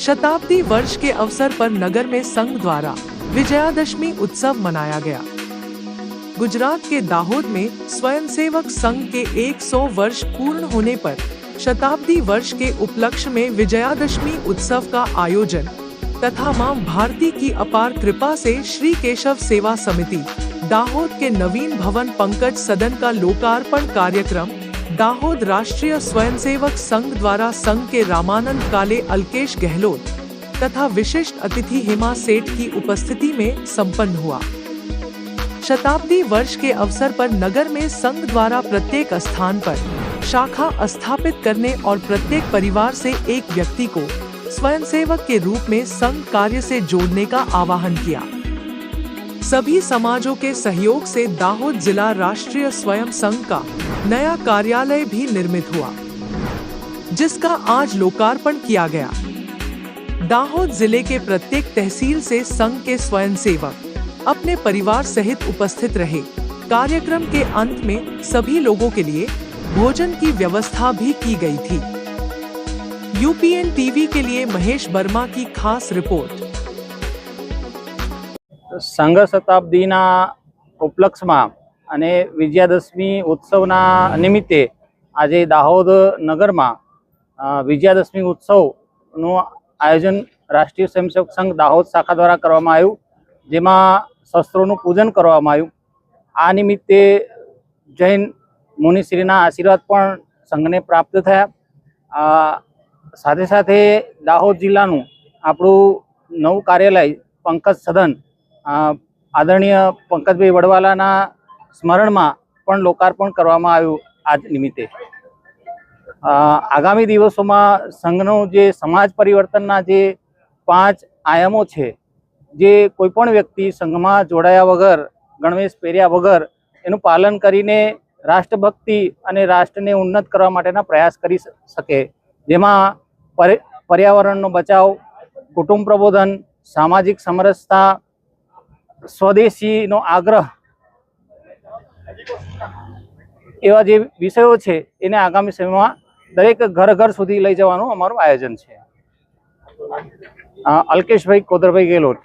शताब्दी वर्ष के अवसर पर नगर में संघ द्वारा विजयादशमी उत्सव मनाया गया। गुजरात के दाहोद में स्वयंसेवक संघ के 100 वर्ष पूर्ण होने पर शताब्दी वर्ष के उपलक्ष्य में विजयादशमी उत्सव का आयोजन तथा मां भारती की अपार कृपा से श्री केशव सेवा समिति दाहोद के नवीन भवन पंकज सदन का लोकार्पण कार्यक्रम दाहोद राष्ट्रीय स्वयंसेवक संघ द्वारा संघ के रामानंद काले, अल्केश गहलोत तथा विशिष्ट अतिथि हेमा सेठ की उपस्थिति में संपन्न हुआ। शताब्दी वर्ष के अवसर पर नगर में संघ द्वारा प्रत्येक स्थान पर शाखा स्थापित करने और प्रत्येक परिवार से एक व्यक्ति को स्वयंसेवक के रूप में संघ कार्य से जोड़ने का आह्वान किया। सभी समाजों के सहयोग से दाहोद जिला राष्ट्रीय स्वयं संघ का नया कार्यालय भी निर्मित हुआ, जिसका आज लोकार्पण किया गया। दाहोद जिले के प्रत्येक तहसील से संघ के स्वयंसेवक अपने परिवार सहित उपस्थित रहे। कार्यक्रम के अंत में सभी लोगों के लिए भोजन की व्यवस्था भी की गई थी। यूपीएन टीवी के लिए महेश वर्मा की खास रिपोर्ट। संघ शताब्दीना उपलक्ष्यमां अने विजयादशमी उत्सवना निमित्ते आजे दाहोद नगरमां विजयादशमी उत्सवનું आयोजन राष्ट्रीय स्वयंसेवक संघ दाहोद शाखा द्वारा करवामां आव्युं, जेमां शस्त्रोનું पूजन करवामां आव्युं। आ निमित्ते जैन मुनिश्रीना आशीर्वाद पण संघने प्राप्त थया। साथे साथे दाहोद जिल्लानुं आपणुं नवुं कार्यालय पंकज सदन आदरणीय पंकजभाई वडवालाना स्मरणमां पण लोकार्पण करवामां आव्युं। आज निमित्ते आगामी दिवसोमां संघनो जे समाज परिवर्तनना जे 5 आयामो छे, जे कोईपण व्यक्ति संघमां जोडाया वगर गणवेश पेर्या वगर एनुं पालन करीने राष्ट्रभक्ति अने राष्ट्रने उन्नत करवा माटेना प्रयास करी सके, जेमां पर्यावरणनो बचाव, कुटुंब प्रबोधन, सामाजिक समरसता, स्वदेशीनो आग्रह एवा जे विषयो छे एने आगामी समयमां दरेक घर घर सुधी लई जवानुं अमारुं आयोजन छे। अल्केशभाई कोदरभाई गेहलोत।